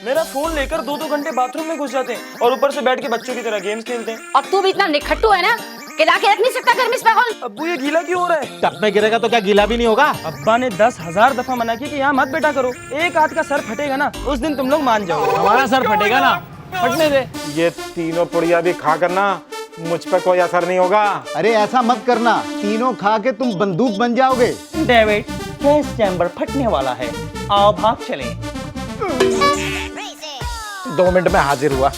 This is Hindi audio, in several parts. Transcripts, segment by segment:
मेरा फोन लेकर 2-2 घंटे बाथरूम में घुस जाते हैं और ऊपर से बैठ के बच्चों की तरह गेम्स खेलते हैं। और तू भी इतना निखट्टू है ना कि लाके रख नहीं सकता घर में इस पागल। अब्बू ये गीला क्यों हो रहा है? टब में गिरेगा तो क्या गीला भी नहीं होगा? अब्बा ने 10,000 दफा मना किया कि यहाँ मत बेटा करो। एक हाथ का सर फटेगा ना उस दिन तुम लोग मान जाओगे। हमारा सर फटेगा ना, फटने दे। ये तीनों पुड़िया भी खा करना मुझ पर कोई असर नहीं होगा। अरे ऐसा मत करना, तीनों खा के तुम बंदूक बन जाओगे। डेविड, गैस चैम्बर फटने वाला है, आओ भाग चलें। 2 मिनट में हाजिर हुआ।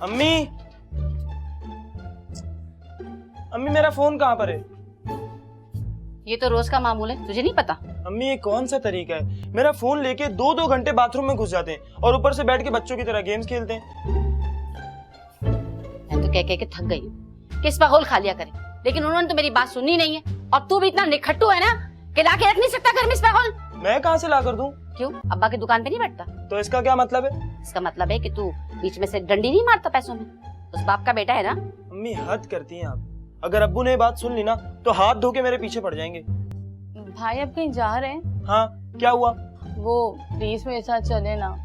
अम्मी, अम्मी मेरा फोन कहाँ पर है? ये तो रोज का मामूल है, तुझे नहीं पता? अम्मी ये कौन सा तरीका है? मेरा फोन लेके 2-2 घंटे बाथरूम में घुस जाते हैं और ऊपर से बैठ के बच्चों की तरह गेम्स खेलते हैं। मैं तो कह के थक गई हूँ कि इस पागल खा लिया करे, लेकिन उन्होंने तो मेरी बात सुननी नहीं है। और तू भी इतना निखट्टू है ना कि लाके रख नहीं सकता घर में इस पागल। मैं कहाँ से ला कर दूं? क्यों, अब्बा की दुकान पे नहीं बैठता? तो इसका क्या मतलब है? इसका मतलब है कि तू बीच में से डंडी नहीं मारता पैसों में। उस बाप का बेटा है ना। अम्मी हद करती हैं आप। अगर अब्बू ने ये बात सुन ली ना तो हाथ धो के मेरे पीछे पड़ जाएंगे। भाई अब कहीं जा रहे हैं? हाँ, क्या हुआ? वो प्लीज मेरे साथ चले ना।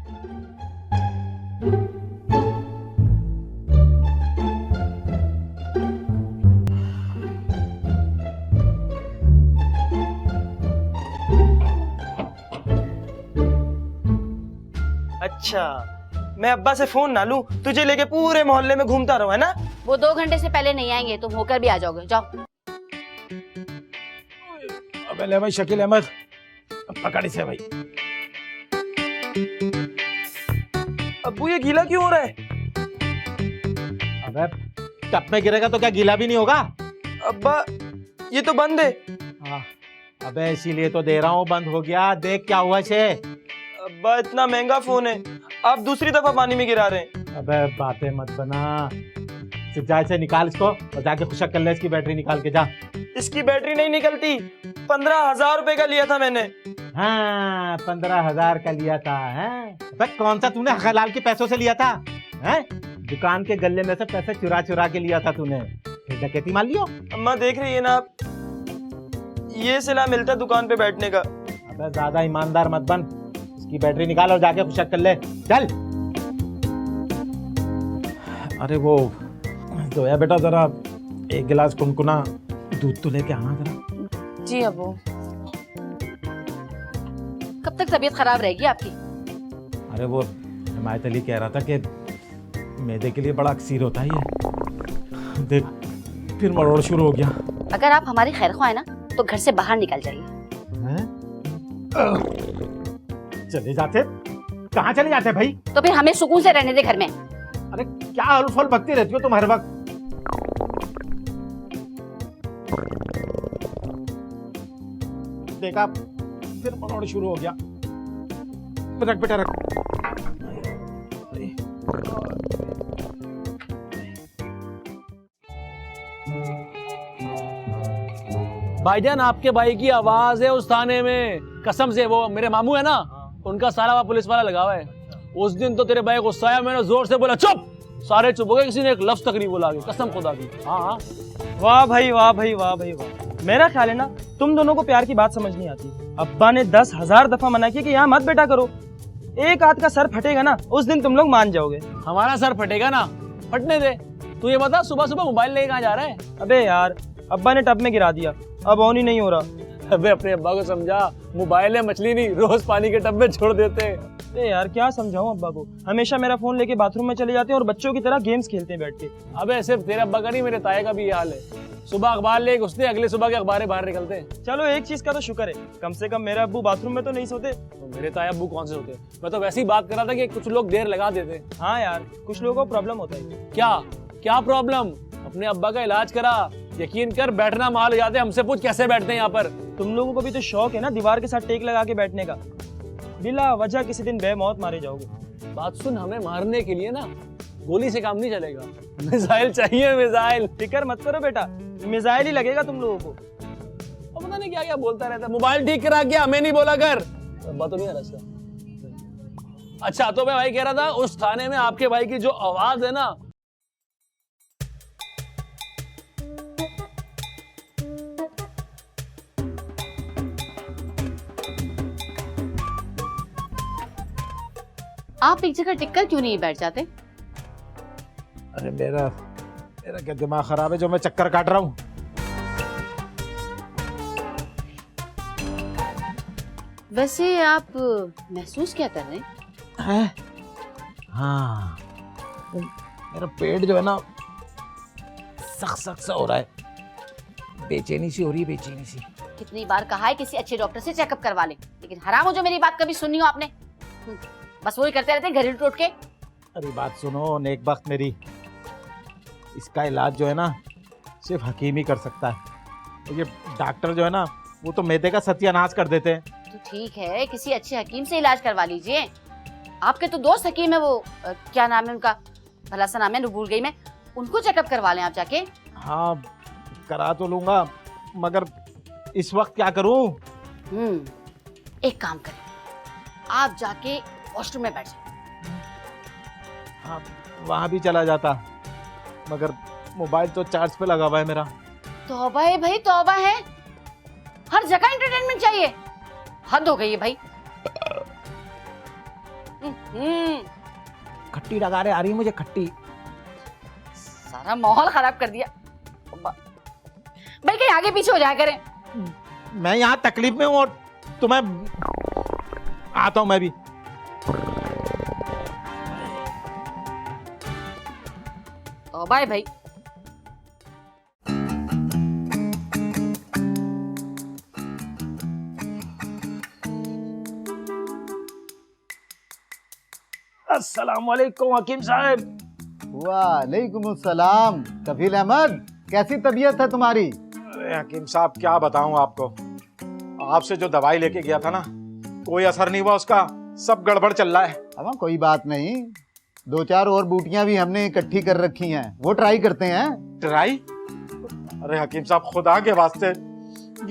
अच्छा, मैं अब्बा से फोन ना लूं, तुझे लेके पूरे मोहल्ले में घूमता रहूं, है ना? वो 2 घंटे से पहले नहीं आएंगे, तुम होकर भी आ जाओगे। जाओ। अबे ले भाई शकील अहमद, पकड़ इसे भाई। अब्बू ये गीला क्यों हो रहा है? अबे टब में गिरेगा तो क्या गीला भी नहीं होगा? अब्बा ये तो बंद है। हाँ, अबे इसीलिए तो दे रहा हूँ, बंद हो गया। देख क्या हुआ इसे। अब्बा इतना महंगा फोन है, आप दूसरी दफा पानी में गिरा रहे हैं। अबे बातें मत बना, सिर्फ जा इसे निकाल इसको और जाके खुशक कर ले इसकी बैटरी निकाल के जा। इसकी बैटरी नहीं निकलती, 15,000 रुपए का लिया था मैंने। हाँ 15,000 का लिया था। हैं? अबे कौन सा तूने हलाल के पैसों से लिया था? हैं? दुकान के गल्ले में से पैसे चुरा चुरा के लिया था तूने, फिर डकैती मान लियो। अम्मा देख रही है ना आप, ये सिला मिलता है दुकान पे बैठने का। अबे ज्यादा ईमानदार मत बन, इसकी बैटरी निकाल और जाके खुशक कर ले, चल। अरे वो जोया बेटा जरा एक गिलास कुनकुना दूध तो लेके आना जरा। जी अबू। कब तक तबीयत खराब रहेगी आपकी? अरे वो हिमायत अली कह रहा था कि मैदे के लिए बड़ा अक्सीर होता है ये। देख फिर मरोड़ शुरू हो गया। अगर आप हमारी खैर ख्वाह है ना तो घर से बाहर निकल जाइए। चले जाते? कहाँ चले जाते भाई? तो फिर हमें सुकून से रहने दे घर में। अरे क्या अलफल बकती रहती हो तुम हर वक्त। देखा फिर मरोड़ शुरू हो गया। रख बेटा रख। भाईजान आपके भाई की आवाज है उस थाने में, कसम से। वो मेरे मामू है ना, उनका सारा वहाँ पुलिस वाला लगा हुआ है। उस दिन तो तेरे भाई गुस्सा आया, मैंने जोर से बोला चुप, सारे चुप हो गए, किसी ने एक लफ्ज तक नहीं बोला आगे, कसम खुदा की। हाँ हाँ। वाह भाई वाह भाई वाह भाई वाह। मेरा ख्याल है ना तुम दोनों को प्यार की बात समझ नहीं आती। अब्बा ने 10,000 दफा मना किया कि यहाँ मत बेटा करो। एक हाथ का सर फटेगा ना उस दिन तुम लोग मान जाओगे। हमारा सर फटेगा ना, फटने दे। तू ये बता सुबह सुबह मोबाइल लेके कहाँ जा रहा है? अबे यार अब्बा ने टब में गिरा दिया, अब ऑन ही नहीं हो रहा। अबे अपने अब्बा को समझा, मोबाइल है मछली नहीं, रोज पानी के टब में छोड़ देते हैं। अरे यार क्या समझाऊं अब्बा को, हमेशा मेरा फोन लेके बाथरूम में चले जाते हैं और बच्चों की तरह गेम्स खेलते हैं बैठ के। अबे सिर्फ तेरे अब्बा का नहीं, मेरे ताए का भी ये हाल है। सुबह अखबार ले घुसते, अगले सुबह के अखबार बाहर निकलते हैं। चलो एक चीज का तो शुक्र है, कम से कम मेरे अब्बू बाथरूम में तो नहीं सोते। तो मेरे ताए अब्बू कौन से होते? मैं तो वैसे ही बात कर रहा था कि कुछ लोग देर लगा देते। हाँ यार कुछ लोगों को प्रॉब्लम होता है। क्या क्या प्रॉब्लम? अपने अब्बा का इलाज करा, यकीन कर बैठना माल हो जाते। हमसे पूछ कैसे बैठते हैं यहाँ पर। तुम लोगों को भी तो शौक है ना दीवार के साथ टेक लगा के बैठने का, बिला वजह किसी दिन बेमौत मारे जाओगे। बात सुन, हमें मारने के लिए ना गोली से काम नहीं चलेगा, मिसाइल चाहिए, मिसाइल। फिक्र मत करो बेटा, मिसाइल ही लगेगा तुम लोगों को। और पता नहीं क्या क्या बोलता रहता है। मोबाइल ठीक करा के हमें नहीं बोला कर। अब्बा तो नहीं आ रहा इसका। अच्छा तो मैं भाई कह रहा था उस थाने में आपके भाई की जो आवाज है ना, आप एक जगह टिककर क्यों नहीं बैठ जाते? अरे मेरा मेरा क्या दिमाग खराब है जो मैं चक्कर काट रहा हूँ। वैसे आप महसूस क्या कर रहे हैं? हाँ, मेरा पेट जो है ना सख्त सख्त सा हो रहा है, बेचैनी सी हो रही है, बेचैनी सी। कितनी बार कहा है किसी अच्छे डॉक्टर से चेकअप करवा ले, लेकिन हराम हो जो मेरी बात कभी सुनी हो आपने। बस वही करते रहते हैं घरेलू टोटके। अरे बात सुनो नेक बख्त मेरी, इसका इलाज जो है ना सिर्फ हकीम ही कर सकता है। ये डॉक्टर जो है ना वो तो मैदे का सत्यानाश कर देते हैं। तो ठीक है, किसी अच्छे हकीम से इलाज करवा लीजिए। आपके तो दोस्त हकीम है, वो क्या नाम है उनका, भला सा नाम है, भूल गई मैं। उनको चेकअप करवा लें आप जाके। हाँ करा तो लूंगा, मगर इस वक्त क्या करूं? एक काम करें, आप जाके वॉशरूम में बैठ जाए। हाँ वहां भी चला जाता, मगर मोबाइल तो चार्ज पे लगा हुआ है मेरा। तौबा है भाई, तौबा है। हर जगह एंटरटेनमेंट चाहिए, हद हो गई है भाई। खट्टी लगा रहे आ रही है मुझे, खट्टी। सारा माहौल खराब कर दिया भाई। कहीं आगे पीछे हो जाया करें। मैं यहाँ तकलीफ में हूँ और तुम्हें आता हूँ मैं भी। तौबा है भाई। अस्सलाम वालेकुम हकीम साहब। वालेकुम सलाम। कफील अहमद, कैसी तबीयत है तुम्हारी? अरे हकीम साहब क्या बताऊं आपको, आपसे जो दवाई लेके गया था ना कोई असर नहीं हुआ उसका, सब गड़बड़ चल रहा है। अब कोई बात नहीं, 2-4 और बूटियां भी हमने इकट्ठी कर रखी हैं, वो ट्राई करते हैं। ट्राई? अरे हकीम साहब खुदा के वास्ते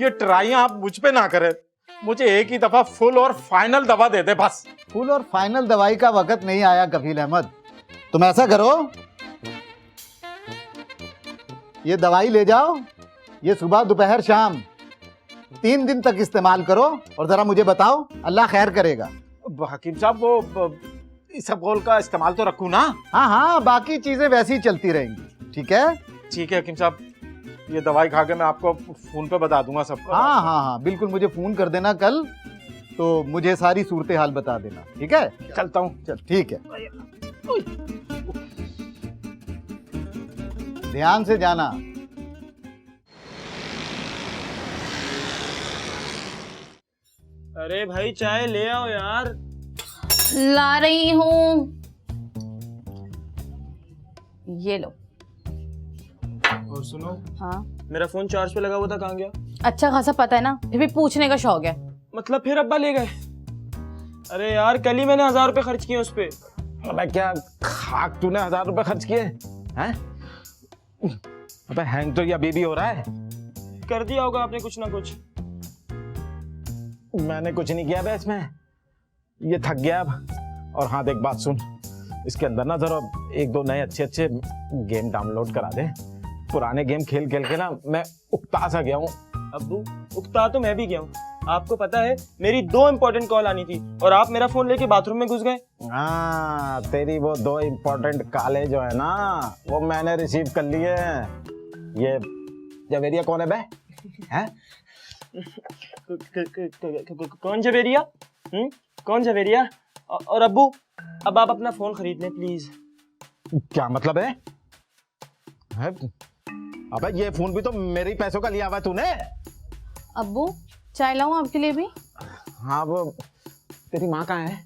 ये ट्राई आप मुझ पे ना करें, मुझे एक ही दफा फुल और फाइनल दवा दे दे बस। फुल और फाइनल दवाई का वक्त नहीं आया कफील अहमद। तुम ऐसा करो, ये दवाई ले जाओ, ये सुबह दोपहर शाम 3 दिन तक इस्तेमाल करो और जरा मुझे बताओ, अल्लाह खैर करेगा। हकीम साहब वो इसबगोल का इस्तेमाल तो रखूं ना? हाँ हाँ, बाकी चीजें वैसी ही चलती रहेंगी। ठीक है? ठीक है हकीम साहब, ये दवाई खा के मैं आपको फोन पे बता दूंगा सबको। हाँ हाँ हाँ बिल्कुल, मुझे फोन कर देना कल, तो मुझे सारी सूरत हाल बता देना। ठीक है? चलता हूँ। चल ठीक है, ध्यान से जाना। अरे भाई चाय ले आओ यार। ला रही हूँ, ये लो। और सुनो, हाँ मेरा फोन चार्ज पे लगा हुआ था, कहाँ गया? अच्छा खासा पता है ना, फिर भी पूछने का शौक है। मतलब फिर अब्बा ले गए? अरे यार कल ही मैंने 1000 रुपए खर्च किए उस पे। अबे क्या खाक तूने 1000 रुपए खर्च किए हैं? अबे हैंग तो ये अभी भी हो रहा है। कर दिया होगा आपने कुछ ना कुछ। मैंने कुछ नहीं किया बे इसमें, ये थक गया अब। और हाँ देख बात सुन, इसके अंदर ना जरा 1-2 नए अच्छे गेम डाउनलोड करा दे। पुराने गेम खेल खेल के ना मैं उकता सा गया हूँ। अब्बू उकता तो मैं भी गया हूँ। आपको पता है मेरी 2 इम्पोर्टेंट कॉल आनी थी और आप मेरा फोन लेके बाथरूम में घुस गए। हाँ तेरी वो 2 इम्पोर्टेंट कॉलेज जो है ना वो मैंने रिसीव कर लिए। ये जवेरिया कौन है बे? हैं? कौन जवेरिया? कौन जवेरिया? और अब्बू अब आप अपना फोन खरीद लें प्लीज। क्या मतलब है? अबे ये फोन भी तो मेरे ही पैसों का लिया हुआ है तूने। अब्बू चाय लाऊं आपके लिए भी? हाँ वो तेरी माँ कहाँ है?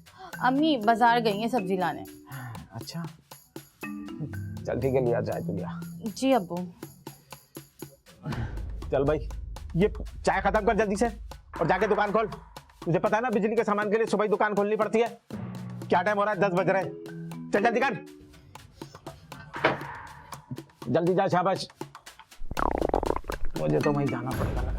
अम्मी बाजार गई हैं सब्जी लाने। अच्छा चल ठीक है, लिया जाए तो लिया। जी अब्बू। चल भाई ये चाय खत्म कर जल्दी से और जाके दुकान खोल। तुझे पता है ना बिजली के सामान के लिए सुबह ही दुकान खोलनी पड़ती है। क्या टाइम हो रहा है? 10 बज रहे हैं। चल जल्दी कर, जल्दी जा। शाबाश, मुझे तो वहीं जाना पड़ेगा लगा।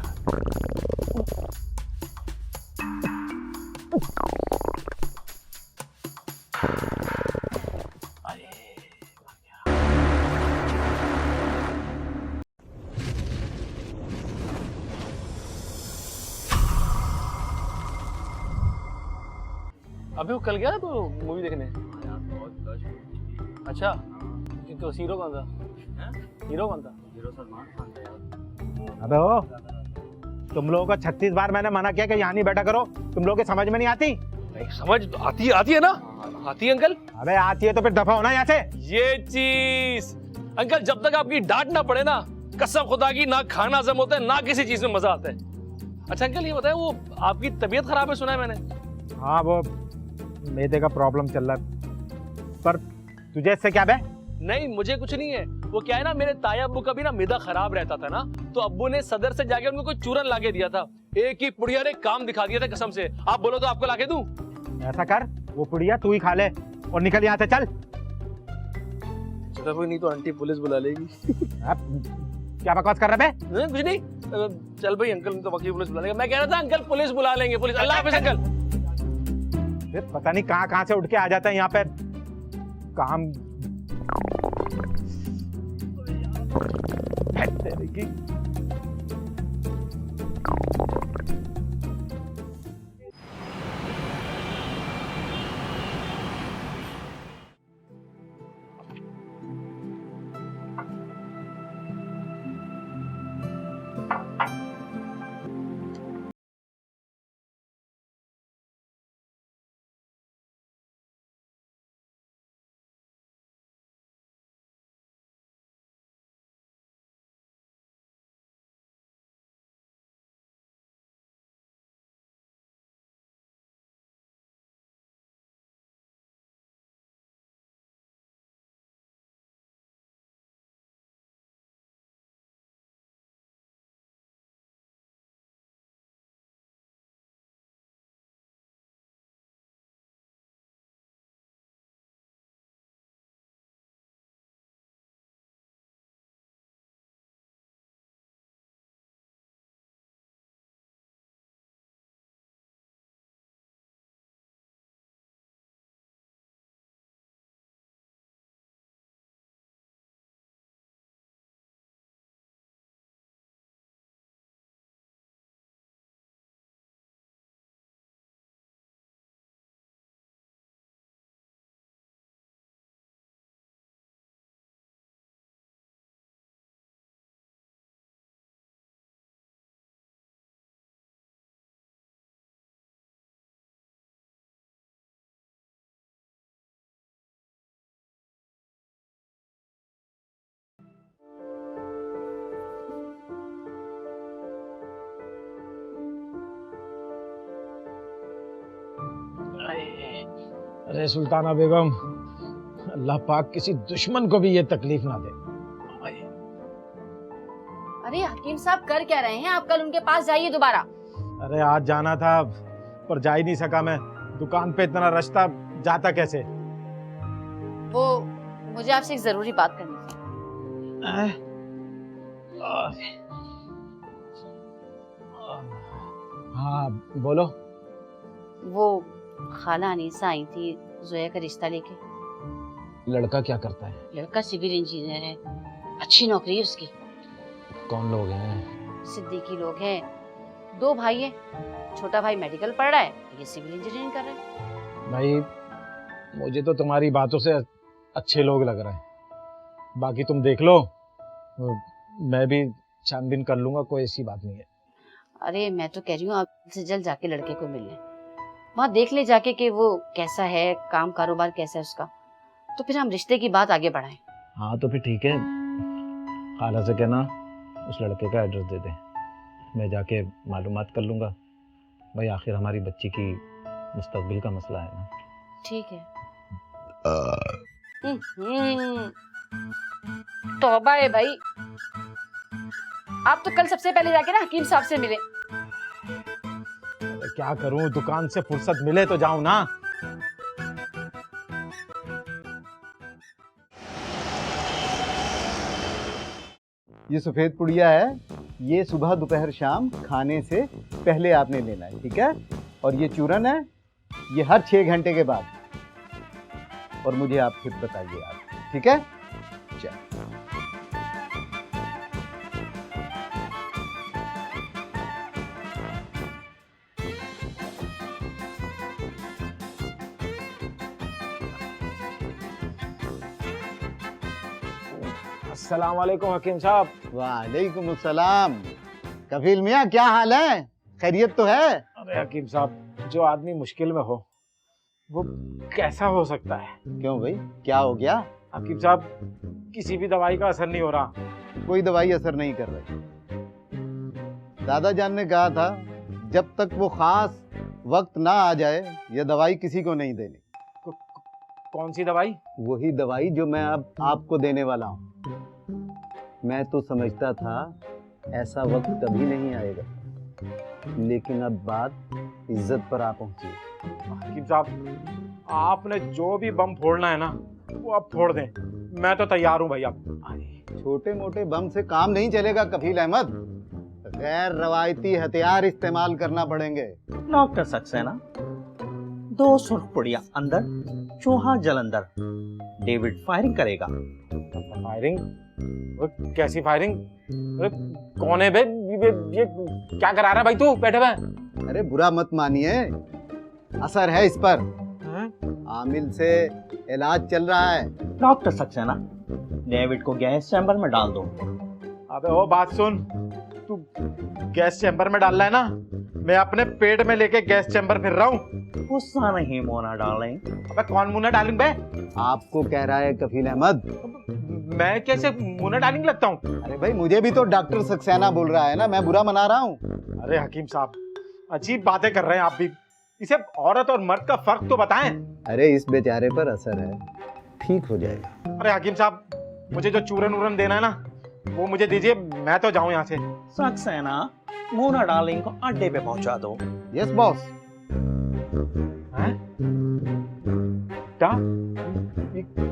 अबे वो कल गया तो मूवी देखने। अच्छा, तो हीरो कौन था? हीरो कौन था? अबे ओ, तुम लोगों को 36 बार मैंने मना किया कि यहाँ नहीं बैठा करो, तुम लोगों के समझ में नहीं आती? नहीं, समझ आती है ना? आती है अंकल। अबे आती है तो फिर दफा होना यहाँ से। ये चीज अंकल, जब तक आपकी डांट ना पड़े ना, कसम खुदा की, ना खाना हजम होता है ना किसी चीज में मजा आता है। अच्छा अंकल ये बताए, वो आपकी तबीयत खराब है सुना है मैंने। हाँ, वो मैदे का प्रॉब्लम चल रहा है, पर तुझे इससे क्या बे? नहीं मुझे कुछ नहीं है। वो क्या है ना, मेरे ताया अब्बू का भी ना मैदा खराब रहता था ना, तो अब्बू ने सदर से जाके उनको कोई चूरन लाके दिया था। एक ही पुड़िया ने काम दिखा दिया था कसम से। आप बोलो तो आपको लाके दूं? ऐसा कर, वो पुड़िया तू ही खा ले और निकल यहाँ से, चल। कोई नहीं तो आंटी पुलिस बुला लेगी। क्या बकवास कर रहा है बे? नहीं, कुछ नहीं। चल भाई, अंकल तो वकील पुलिस बुला लेंगे। मैं कह रहा था अंकल पुलिस बुला लेंगे। पुलिस। अल्लाह हाफिज अंकल। फिर पता नहीं कहाँ से उठ के आ जाता है यहाँ पे काम। अरे सुल्ताना बेगम, अल्लाह पाक किसी दुश्मन को भी ये तकलीफ ना दे। अरे हकीम साहब कर क्या रहे हैं आप? कल उनके पास जाइए दोबारा। अरे आज जाना था पर जा ही नहीं सका मैं, दुकान पे इतना रश था, जाता कैसे? वो मुझे आपसे एक जरूरी बात करनी थी। हाँ बोलो। वो खाला अनीसा आई थी जोया का रिश्ता लेके। लड़का क्या करता है? लड़का सिविल इंजीनियर है, अच्छी नौकरी है उसकी। कौन लोग हैं? सिद्दीकी लोग हैं, 2 भाई हैं। छोटा भाई मेडिकल पढ़ रहा है, ये सिविल इंजीनियरिंग कर रहा है। भाई मुझे तो तुम्हारी बातों से अच्छे लोग लग रहे हैं, बाकी तुम देख लो, मैं भी छानबीन कर लूंगा, कोई ऐसी बात नहीं है। अरे मैं तो कह रही हूँ आप से जल्द जाके लड़के को मिल लें, वहाँ देख ले जाके कि वो कैसा है, काम कारोबार कैसा है उसका, तो फिर हम रिश्ते की बात आगे बढ़ाएं। हाँ तो फिर ठीक है, खाला से कहना उस लड़के का एड्रेस दे दे, मैं जाके मालूमात कर लूंगा। भाई आखिर हमारी बच्ची की मुस्तकबिल का मसला है ना। ठीक है। तौबा है भाई, आप तो कल सबसे पहले जाके ना हकीम साहब से मिले। क्या करूं, दुकान से फुर्सत मिले तो जाऊं ना। ये सफेद पुड़िया है, ये सुबह दोपहर शाम खाने से पहले आपने लेना है, ठीक है? और ये चूरन है, ये हर 6 घंटे के बाद। और मुझे आप खुद बताइए आप, ठीक है? चल। अस्सलाम वालेकुम हकीम साहब। वालेकुम अस्सलाम। कफील मियाँ, क्या हाल है? खैरियत तो है? अरे हकीम साहब, जो आदमी मुश्किल में हो वो कैसा हो सकता है? क्यों भाई, क्या हो गया? हकीम साहब, किसी भी दवाई का असर नहीं हो रहा। कोई दवाई असर नहीं कर रही। दादा जान ने कहा था जब तक वो खास वक्त ना आ जाए ये दवाई किसी को नहीं देनी। कौन सी दवाई? वही दवाई जो मैं अब आपको देने वाला हूँ। मैं तो समझता था ऐसा वक्त कभी नहीं आएगा, लेकिन अब बात इज्जत पर आ पहुंची। हकीम साहब, आपने जो भी बम फोड़ना है ना वो अब फोड़ दें, मैं तो तैयार हूँ भाई। अब छोटे मोटे बम से काम नहीं चलेगा कफील अहमद, गैर रवायती हथियार इस्तेमाल करना पड़ेंगे। डॉक्टर सक्सेना, 2 सुर्ख पुड़िया अंदर, चूहा जलंधर। डेविड फायरिंग करेगा। फायरिंग? वो कैसी फायरिंग? अरे कौन है बे? ये क्या करा रहा है भाई तू बैठे हुए? अरे बुरा मत मानिए, असर है इस पर। आमिल से इलाज चल रहा है। डॉक्टर सक्सेना, डेविड को गैस चैम्बर में डाल दो। अबे वो बात सुन, तू गैस चैम्बर में डाल रहा है ना, मैं अपने पेट में लेके गैस चैम्बर फिर रहा हूँ। गुस्सा नहीं मोना डार्लिंग। अबे कौन मुन्ना डालिंग बे? आपको कह रहा है कफील अहमद। मैं कैसे मुन्ना डालिंग लगता हूँ? अरे भाई, मुझे भी तो डॉक्टर सक्सेना बोल रहा है ना, मैं बुरा मना रहा हूँ। अरे हकीम साहब, अजीब बातें कर रहे हैं आप भी। इसे औरत और मर्द का फर्क तो बताएं। अरे इस बेचारे पर असर है, ठीक हो जाएगा। अरे हकीम साहब, मुझे जो चूरन उरन देना है ना वो मुझे दीजिए, मैं तो जाऊं यहाँ से। सक्सेना, मोना डार्लिंग को अड्डे पे पहुंचा दो। Yes boss. हैं?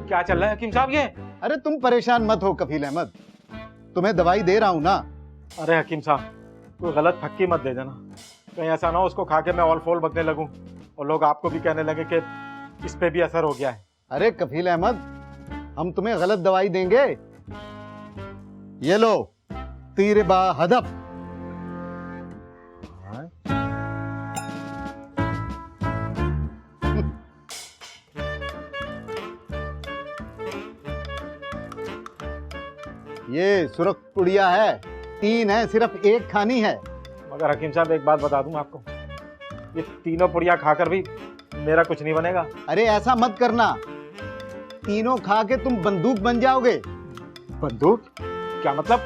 क्या चल रहा है हकीम साहब ये? अरे तुम परेशान मत हो कफील अहमद, तुम्हें दवाई दे रहा हूँ ना। अरे हकीम साहब, कोई गलत फक्की मत दे देना, कहीं ऐसा ना हो उसको खा के मैं ऑल फोल बकने लगूं और लोग आपको भी कहने लगे कि इस पे भी असर हो गया है। अरे कफील अहमद, हम तुम्हें गलत दवाई देंगे? ये लो, तीर बा हदफ। ये सुरख पुड़िया है, 3 है, सिर्फ 1 खानी है। मगर हकीम साहब एक बात बता दूं आपको, ये तीनों पुड़िया खाकर भी मेरा कुछ नहीं बनेगा। अरे ऐसा मत करना, तीनों खा के तुम बंदूक बन जाओगे। बंदूक? क्या मतलब?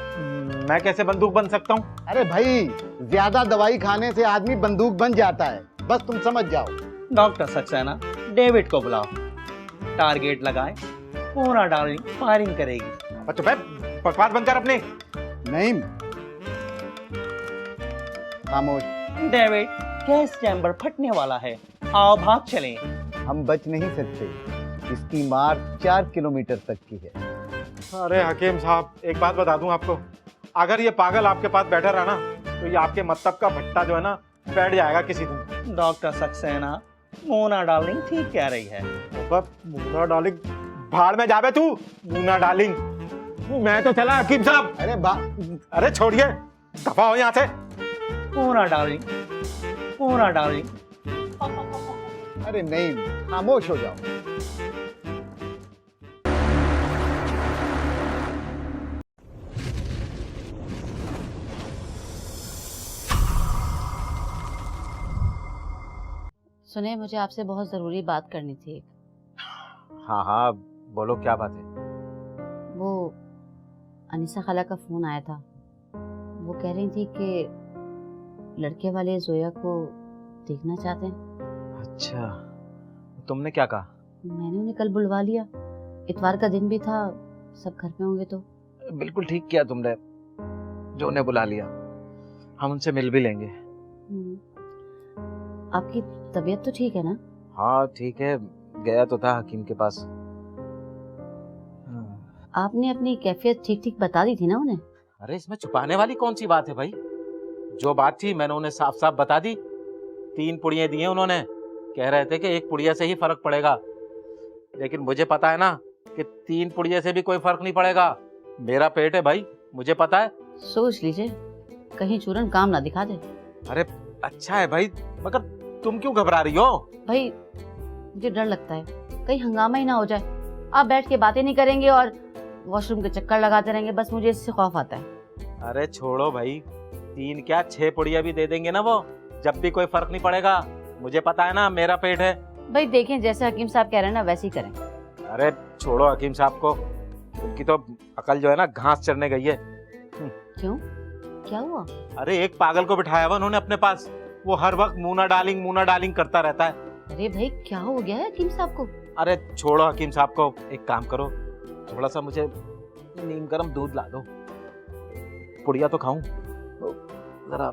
मैं कैसे बंदूक बन सकता हूँ? अरे भाई, ज्यादा दवाई खाने से आदमी बंदूक बन जाता है, बस तुम समझ जाओ। डॉक्टर सक्सेना, डेविड को बुलाओ, टारगेट लगाए, मोना डार्लिंग फायरिंग करेगी। अच्छा भाई, बकवास बंद कर अपनी। नहीं, खामोश। डेविड, गैस चैम्बर फटने वाला है, आओ भाग चलें। हम बच नहीं सकते, इसकी मार 4 किलोमीटर तक की है। अरे हकीम साहब, एक बात बता दूं आपको, अगर ये पागल आपके पास बैठा रहा ना तो ये आपके मतलब का भट्टा जो है ना बैठ जाएगा किसी दिन। डॉक्टर सक्सेना, मोना डार्लिंग ठीक कह रही है। मूना डार्लिंग, भाड़ में जावे तू। मूना डार्लिंग, मैं तो चला हकीम साहब। अरे छोड़िए, दफा हो यहाँ से। Mona darling, Mona darling. अरे नहीं, खामोश हो जाओ। सुने, मुझे आपसे बहुत जरूरी बात करनी थी। हाँ हाँ बोलो, क्या बात है? वो अनीसा खाला का फोन आया था, वो कह रही थी कि लड़के वाले जोया को देखना चाहते हैं। अच्छा, तुमने क्या कहा? मैंने उन्हें कल बुलवा लिया, इतवार का दिन भी था, सब घर पे होंगे तो। बिल्कुल ठीक किया तुमने, जो उन्हें बुला लिया, हम उनसे मिल भी लेंगे। आपकी तबीयत तो ठीक है ना? हाँ ठीक है, गया तो था हकीम के पास। आपने अपनी कैफियत ठीक ठीक बता दी थी ना उन्हें? अरे इसमें छुपाने वाली कौन सी बात है भाई, जो बात थी मैंने उन्हें साफ साफ बता दी। 3 पुड़िया दिए उन्होंने, कह रहे थे कि 1 पुड़िया से ही फर्क पड़ेगा, लेकिन मुझे पता है ना कि 3 पुड़िया से भी कोई फर्क नहीं पड़ेगा। मेरा पेट है भाई, मुझे पता है। सोच लीजिए, कहीं चूरन काम ना दिखा दे। अरे अच्छा है भाई, मगर तुम क्यों घबरा रही हो? भाई मुझे डर लगता है, कहीं हंगामा ही ना हो जाए। आप बैठ के बातें नहीं करेंगे और वॉशरूम के चक्कर लगाते रहेंगे, बस मुझे इससे खौफ आता है। अरे छोड़ो भाई, 3 क्या 6 पुड़िया भी दे देंगे ना वो, जब भी कोई फर्क नहीं पड़ेगा। मुझे पता है ना मेरा पेट है। भाई देखें, जैसे हकीम साहब कह रहे हैं ना वैसे ही करें। अरे छोड़ो हकीम साहब को, उनकी तो अकल जो है ना घास चरने गई है। क्यों, क्या हुआ? अरे एक पागल को बिठाया हुआ उन्होंने अपने पास, वो हर वक्त मूना डार्लिंग करता रहता है। अरे भाई क्या हो गया है हकीम साहब को? अरे छोड़ो हकीम साहब को, एक काम करो, थोड़ा सा मुझे नीम गर्म दूध ला दो, पुड़िया तो खाऊं, तो जरा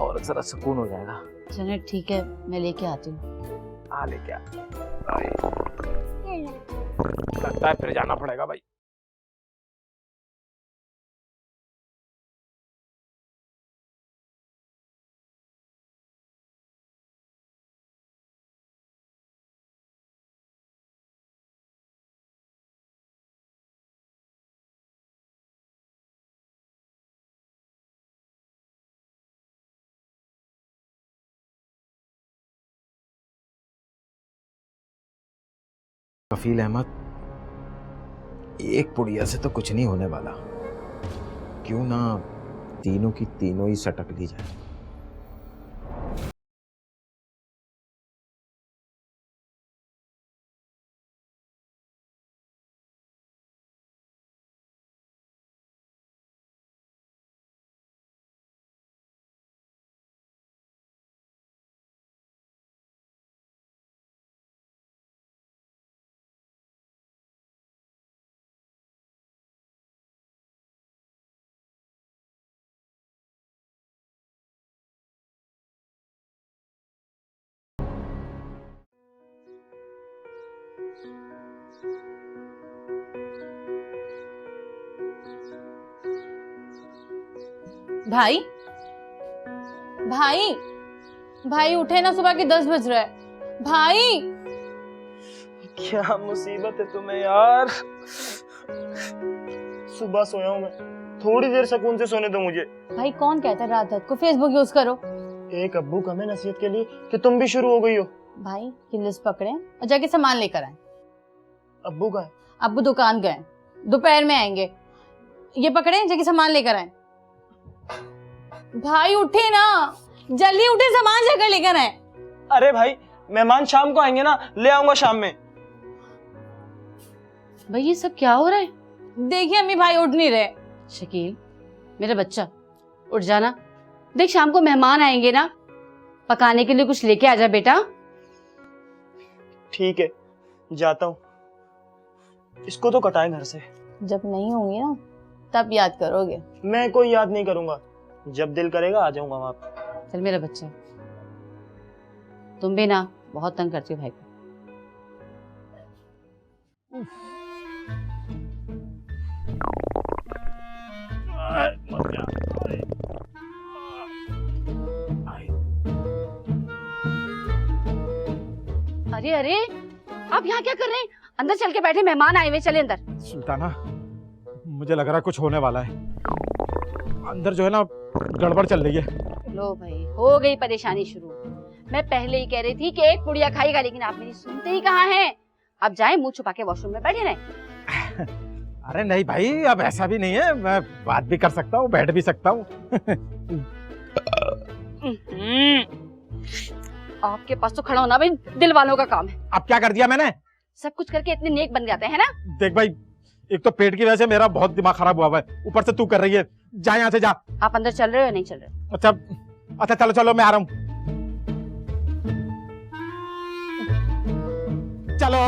और जरा सुकून हो जाएगा। चलिए ठीक है, मैं लेके आती हूँ। आ ले क्या, लगता है फिर जाना पड़ेगा भाई। कफील अहमद, एक पुड़िया से तो कुछ नहीं होने वाला, क्यों ना तीनों की तीनों ही सटक ली जाए। भाई भाई भाई उठे ना, सुबह के 10 बज रहे हैं। भाई क्या मुसीबत है तुम्हें यार। सुबह सोया हूं मैं, थोड़ी देर सुकून से सोने दो मुझे। भाई कौन कहता है रात रात को फेसबुक यूज करो? एक अब्बू कम है नसीहत के लिए कि तुम भी शुरू हो गई हो। भाई ये लिस्ट पकड़े और जाके सामान लेकर आए। अब्बू का है? अब्बू दुकान गए, दोपहर में आएंगे। ये पकड़े, जाके सामान लेकर आए। भाई उठे ना, जल्दी उठे, सामान जाकर लेकर आए। अरे भाई मेहमान शाम को आएंगे ना, ले आऊंगा शाम में। भाई ये सब क्या हो रहा है? देखिए अम्मी, भाई उठ नहीं रहे। शकील मेरा बच्चा, उठ जाना। देख शाम को मेहमान आएंगे ना, पकाने के लिए कुछ लेके आ जा बेटा। ठीक है, जाता हूँ। इसको तो कटाए घर से। जब नहीं होंगे ना तब याद करोगे। मैं कोई याद नहीं करूंगा, जब दिल करेगा आ जाऊंगा वहां पे। चल मेरा बच्चा, तुम भी ना बहुत तंग करती हो भाई को। अरे अरे आप यहाँ क्या कर रहे हैं? अंदर चल के बैठे, मेहमान आए हुए, चले अंदर। सुल्ताना, मुझे लग रहा है कुछ होने वाला है, अंदर जो है ना गड़बड़ चल रही है। लो भाई, हो गई परेशानी शुरू। मैं पहले ही कह रही थी कि एक पुड़िया खाएगा, लेकिन आप मेरी सुनते ही कहाँ हैं। अब जाए मुंह छुपा के वॉशरूम में बैठे रहे। अरे नहीं भाई, अब ऐसा भी नहीं है, मैं बात भी कर सकता हूँ, बैठ भी सकता हूँ। आपके पास तो खड़ा होना भाई दिल वालों का काम है। अब क्या कर दिया मैंने? सब कुछ करके इतने नेक बन जाते हैं ना। देख भाई, एक तो पेट की वजह से मेरा बहुत दिमाग खराब हुआ है, ऊपर से तू कर रही है। जा यहाँ से जा। आप अंदर चल रहे हो या नहीं चल रहे हो? अच्छा अच्छा, चलो चलो, मैं आ रहा हूँ। चलो।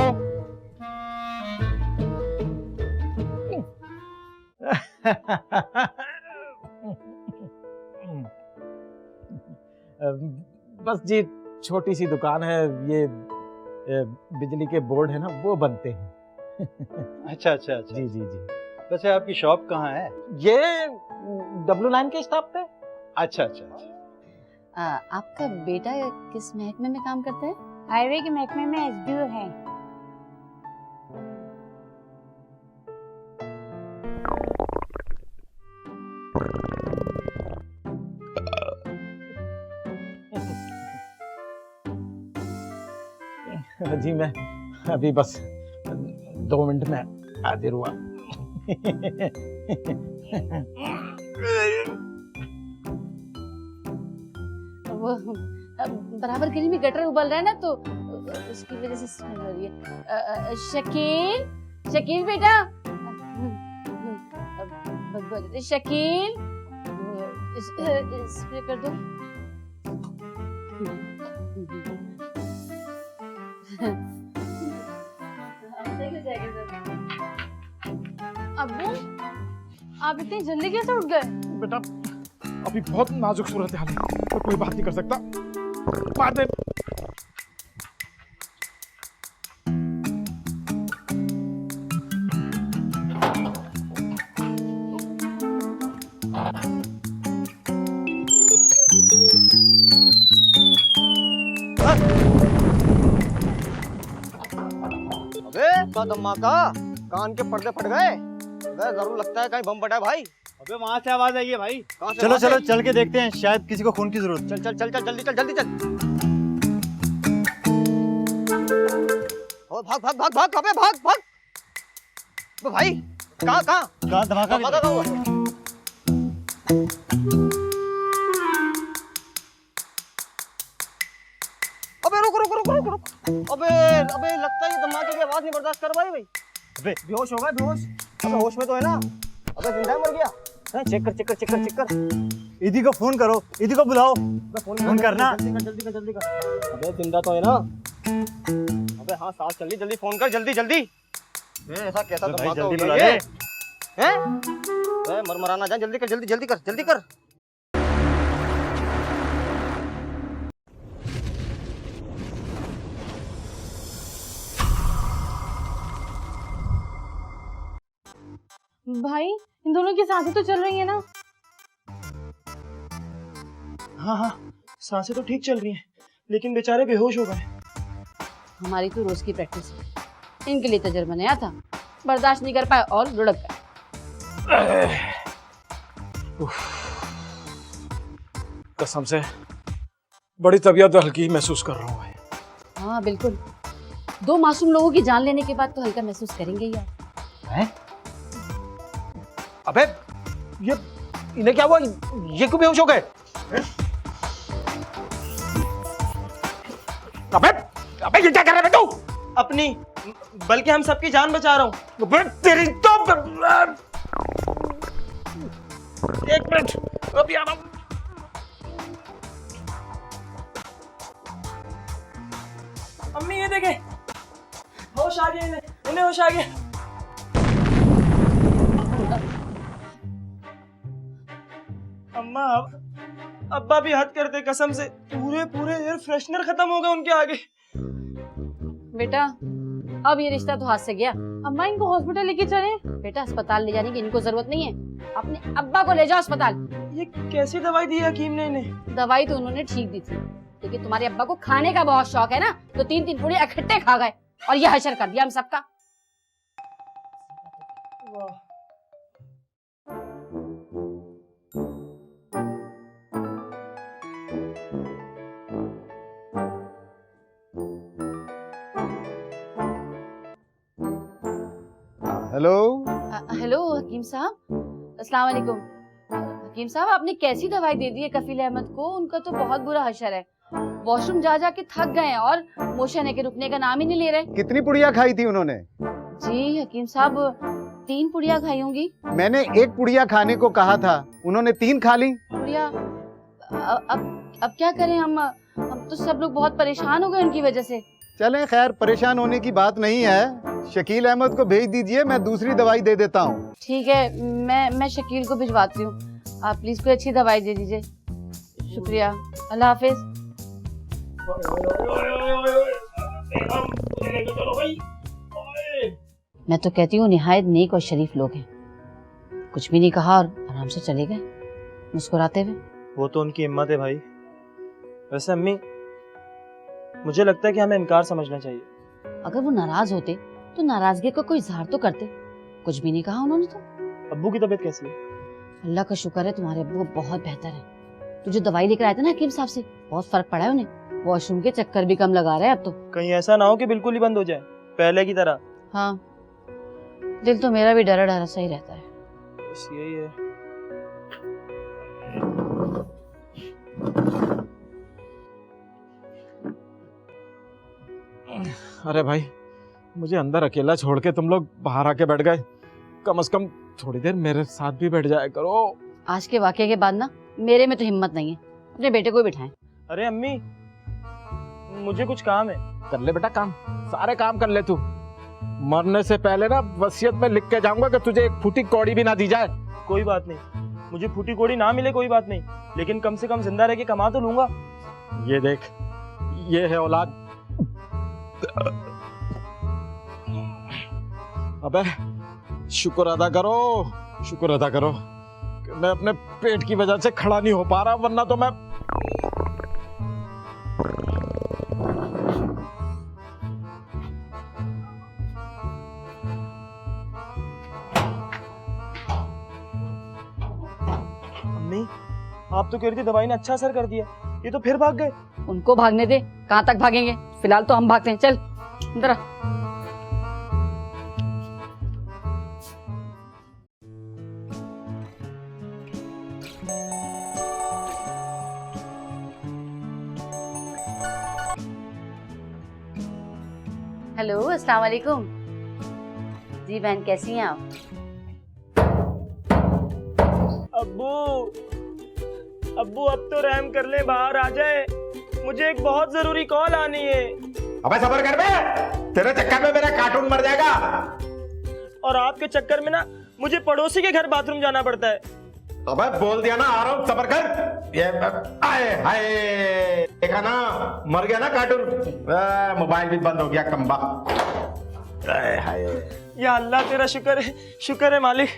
बस जी, छोटी सी दुकान है, ये बिजली के बोर्ड है ना वो बनते हैं। अच्छा अच्छा अच्छा। जी जी जी। वैसे आपकी शॉप कहाँ है? ये W9 के स्टॉप पे। अच्छा अच्छा अच्छा। आपका बेटा किस महकमे में काम करता है? हाईवे के महकमे में SDO है। जी मैं अभी बस 2 मिनट में हाजिर हुआ। वो बराबर गली में गटर उबल रहा है ना, तो उसकी वजह से स्मेल हो रही है। शकील, शकील बेटा, शकील, स्प्रे कर दो। अब्बू, आप इतनी जल्दी कैसे उठ गए? बेटा अभी बहुत नाजुक सूरत हाल है, तो कोई बात नहीं कर सकता। बाद में अबे धमाका, कान के पर्दे फट गए। अबे जरूर लगता है कहीं बम फटा है भाई। अबे वहाँ से आवाज आई है भाई। कहाँ से चलो आवाज चलो आई? चल के देखते हैं, शायद किसी को खून की जरूरत। चल चल चल चल जल्दी चल जल्दी चल। ओ भाग भाग भाग भाग, अबे भाग भाग। अबे भाई कहाँ कहाँ कहाँ धमाका धमाका कहाँ हुआ? अबे रुक रुक रुक रुक रुक। अबे अबे लगता है ये धमाके की आवाज नहीं बर्दाश्त कर पाई भाई। अबे बेहोश हो गया बेहोश। अबे होश में तो है ना? अबे जिंदा है मर गया? हैं, चेक कर चेक कर चेक कर चेक कर। इदी को फोन करो, इदी को बुलाओ। फोन करना। जल्दी कर जल्दी कर जल्दी कर। अबे जिंदा तो है ना? अबे हाँ सांस चल रही, जल्दी फोन कर जल्दी जल्दी। ऐसा कैसा अबे भाई, धमाका हो जल्दी गया बुला ये? ले। हैं? अबे मरमराना जा, जल्दी कर जल्दी जल्दी कर जल्दी कर। भाई, इन दोनों की सांसें तो चल रही है ना? हाँ हाँ, सांसें तो ठीक चल रही हैं, लेकिन बेचारे बेहोश हो गए। हमारी तो रोज की प्रैक्टिस है। इनके लिए तजर्बा नया था, बर्दाश्त नहीं कर पाए और लुढ़क गए। कसम से बड़ी तबीयत हल्की महसूस कर रहा हूँ। हाँ बिल्कुल, 2 मासूम लोगों की जान लेने के बाद तो हल्का महसूस करेंगे ही आप। अबे ये इन्हें क्या हुआ? ये क्यों बेहोश हो गए? अबे अबे ये क्या कर रहे तू? अपनी, बल्कि हम सबकी जान बचा रहा हूँ। अबे तेरी तो एक मिनट अभी आ रहा हूं। अम्मी ये देखे, होश आ गया, इन्हें होश आ गया। अम्मा अब्बा भी हद करते, कसम से पूरे पूरे एयर फ्रेशनर खत्म हो गए उनके आगे। बेटा अब ये रिश्ता तो हाथ से गया। अम्मा इनको हॉस्पिटल लेके चले। बेटा अस्पताल ले जाने की इनको जरूरत नहीं है, अपने अब्बा को ले जाओ अस्पताल। ये कैसी दवाई दी है हकीम ने इन्हें? दवाई तो उन्होंने ठीक दी थी, लेकिन तुम्हारे अब्बा को खाने का बहुत शौक है ना, तो 3-3 पूरी इकट्ठे खा गए और ये हशर कर दिया हम सबका। हेलो। हेलो हकीम साहब, अस्सलाम वालेकुम। हकीम साहब आपने कैसी दवाई दे दी है कफील अहमद को? उनका तो बहुत बुरा हशर है, वॉशरूम जा जा के थक गए हैं और मोशन है कि रुकने का नाम ही नहीं ले रहे। कितनी पुड़िया खाई थी उन्होंने? जी हकीम साहब 3 पुड़िया खाई होंगी। मैंने 1 पुड़िया खाने को कहा था, उन्होंने 3 खा ली। पुड़िया अब क्या करें हम तो सब लोग बहुत परेशान हो गए उनकी वजह से। चलें खैर, परेशान होने की बात नहीं है। शकील अहमद को भेज दीजिए, मैं दूसरी दवाई दे देता हूँ। ठीक है, मैं शकील को भिजवाती हूँ, आप प्लीज कोई अच्छी दवाई दे दीजिए। शुक्रिया, अल्लाह हाफिज। मैं तो कहती हूँ निहायत नेक और शरीफ लोग हैं, कुछ भी नहीं कहा और आराम से चले गए मुस्कुराते हुए। वो तो उनकी हिम्मत है भाई। वैसे अम्मी, मुझे लगता है कि हमें इनकार समझना चाहिए। अगर वो नाराज होते तो नाराजगी का कोई इजहार तो करते, कुछ भी नहीं कहा उन्होंने तो। अब्बू की तबीयत कैसी है? अल्लाह का शुक्र है तुम्हारे अब्बू बहुत बेहतर है। तो जो दवाई लेकर आए थे ना हकीम साहब से, बहुत फर्क पड़ा है उन्हें। वॉशरूम के चक्कर भी कम लगा रहे हैं अब तो। कहीं ऐसा ना हो कि बिल्कुल ही बंद हो जाए पहले की तरह। हाँ दिल तो मेरा भी डरा डरा सा ही रहता है। बस यही है। अरे भाई, मुझे अंदर अकेला छोड़ के तुम लोग बाहर आके बैठ गए। कम से कम थोड़ी देर मेरे साथ भी बैठ जाया करो। आज के वाकये के बाद ना मेरे में तो हिम्मत नहीं है, अपने बेटे को ही बिठाएं। अरे अम्मी, मुझे कुछ काम है। कर ले बेटा काम, सारे काम कर ले तू। मरने से पहले ना वसीयत में लिख के जाऊंगा कि तुझे एक फूटी कौड़ी भी ना दी जाए। कोई बात नहीं, मुझे फूटी कोड़ी ना मिले कोई बात नहीं, लेकिन कम से कम जिंदा रह के कमा तो लूंगा। ये देख, ये है औलाद। अबे शुक्र अदा करो, शुक्र अदा करो कि मैं अपने पेट की वजह से खड़ा नहीं हो पा रहा, वरना तो मैं अम्मी, आप तो कह रही थी दवाई ने अच्छा असर कर दिया, ये तो फिर भाग गए। उनको भागने दे, कहाँ तक भागेंगे? फिलहाल तो हम भागते हैं, चल अंदर आ। हेलो, अस्सलाम वालेकुम। जी बहन, कैसी हैं आप? अब्बू, अब्बू अब तो रहम कर ले, बाहर आ जाए, मुझे एक बहुत जरूरी कॉल आनी है। अबे सबर कर बे, तेरे चक्कर में मेरा कार्टून मर जाएगा। और आपके चक्कर में ना मुझे पड़ोसी के घर बाथरूम जाना पड़ता है। अबे बोल दिया ना, आ रहा हूँ, सबर कर। ये आए हाय, देखा ना, मर गया ना कार्टून। मोबाइल भी बंद हो गया, कम्बा। आए हाय, या अल्लाह तेरा शुक्र है, शुक्र है मालिक।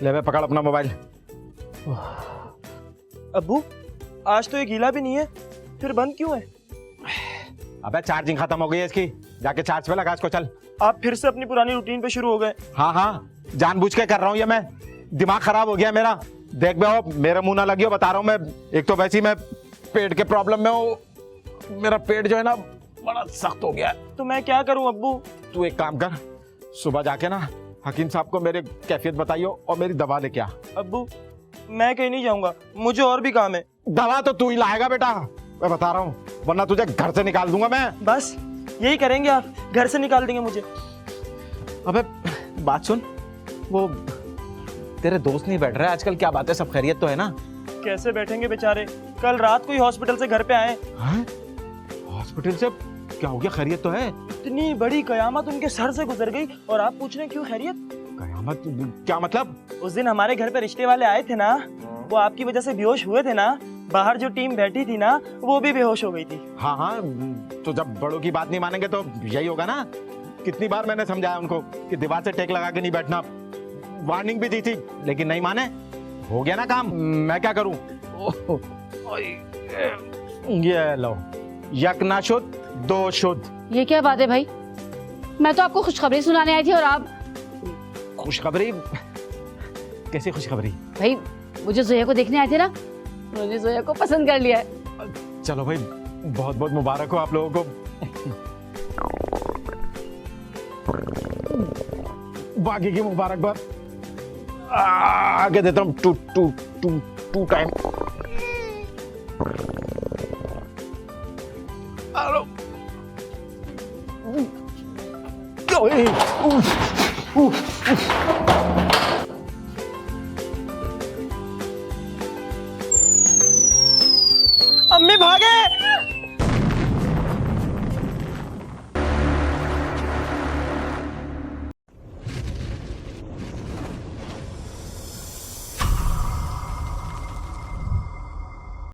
ले बे, पकड़ अपना मोबाइल। अब्बू, आज तो ये गीला भी नहीं है, फिर बंद क्यों है? अबे चार्जिंग खत्म हो गई है इसकी, जाके चार्ज पे लगा इसको, चल। आप फिर से अपनी पुरानी रूटीन पे शुरू हो गए। हाँ हाँ, जानबूझ के कर रहा हूँ ये मैं, दिमाग खराब हो गया मेरा। देख बे, हो मेरा मुंह ना लगी हो, बता रहा हूँ मैं। एक तो वैसे ही मैं पेट के प्रॉब्लम में हूँ, मेरा पेट जो है ना बड़ा सख्त हो गया है। तो मैं क्या करूँ अब्बू? तू एक काम कर, सुबह जाके ना हकीम साहब को मेरे कैफियत बताइयो और मेरी दवा लेके आ। अब्बू, मैं कहीं नहीं जाऊंगा, मुझे और भी काम है। दवा तो तू ही लाएगा बेटा, मैं बता रहा हूँ, वरना तुझे घर से निकाल दूंगा मैं। बस यही करेंगे आप, घर से निकाल देंगे मुझे। अबे बात सुन, वो तेरे दोस्त नहीं बैठ रहे आजकल, क्या बात है, सब खैरियत तो है ना? कैसे बैठेंगे बेचारे, कल रात को ही हॉस्पिटल से घर पे आए। हॉस्पिटल से क्या हो गया, खैरियत तो है? इतनी बड़ी कयामत उनके सर से गुजर गई और आप पूछ रहे हैं क्यों खैरियत? कयामत क्या मतलब? उस दिन हमारे घर पे रिश्ते वाले आए थे ना, वो आपकी वजह से बेहोश हुए थे ना। बाहर जो टीम बैठी थी ना, वो भी बेहोश हो गई थी। हाँ हाँ, तो जब बड़ों की बात नहीं मानेंगे तो यही होगा ना। कितनी बार मैंने समझाया उनको कि दीवार से टेक लगा के नहीं बैठना, वार्निंग भी दी थी, लेकिन नहीं माने। हो गया ना काम, मैं क्या करूं? ये लो, यक ना शुद्ध दो शुद्ध। ये क्या बात है भाई? मैं तो आपको खुशखबरी सुनाने आई थी और आप। खुशखबरी? कैसी खुशखबरी? भाई, वो जो जोया को देखने आए थे ना, उन्होंने जोया को पसंद कर लिया है। चलो भाई, बहुत बहुत मुबारक हो आप लोगों को। बाकी की मुबारकबाद आगे देता हूँ, टू टाइम। हेलो,